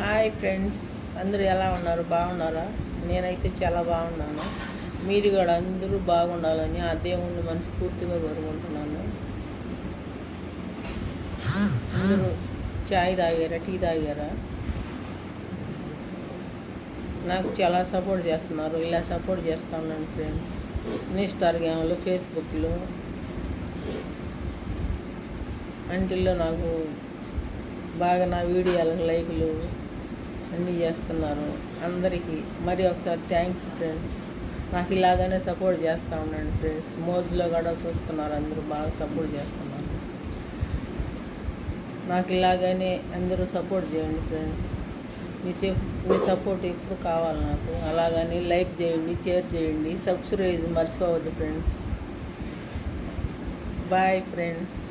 Hi friends, అందరూ ఎలా ఉన్నారు? బాగున్నారా? నేనైతే చాలా బాగున్నాను. మీరు కూడా అందరూ బాగుండాలని ఆ దేవుణ్ణి మనస్ఫూర్తిగా కోరుకుంటున్నాను. అందరూ చాయ్ తాగారా, టీ తాగారా? నాకు చాలా సపోర్ట్ చేస్తున్నారు. ఇలా సపోర్ట్ చేస్తూ ఉన్నాను ఫ్రెండ్స్. ఇన్స్టాగ్రామ్లో, ఫేస్బుక్లో అంటిల్లో నాకు బాగా నా వీడియోలకు లైకులు అన్నీ చేస్తున్నారు. అందరికీ మరి ఒకసారి థ్యాంక్స్ ఫ్రెండ్స్. నాకు ఇలాగనే సపోర్ట్ చేస్తూ ఉండండి ఫ్రెండ్స్. మోజులో కూడా చూస్తున్నారు, అందరూ బాగా సపోర్ట్ చేస్తున్నారు. నాకు ఇలాగనే అందరూ సపోర్ట్ చేయండి ఫ్రెండ్స్. మీ సపోర్ట్ ఎప్పుడు కావాలి నాకు. అలాగని లైక్ చేయండి, షేర్ చేయండి, సబ్స్క్రైబ్ మర్చిపోవద్దు ఫ్రెండ్స్. Bye friends.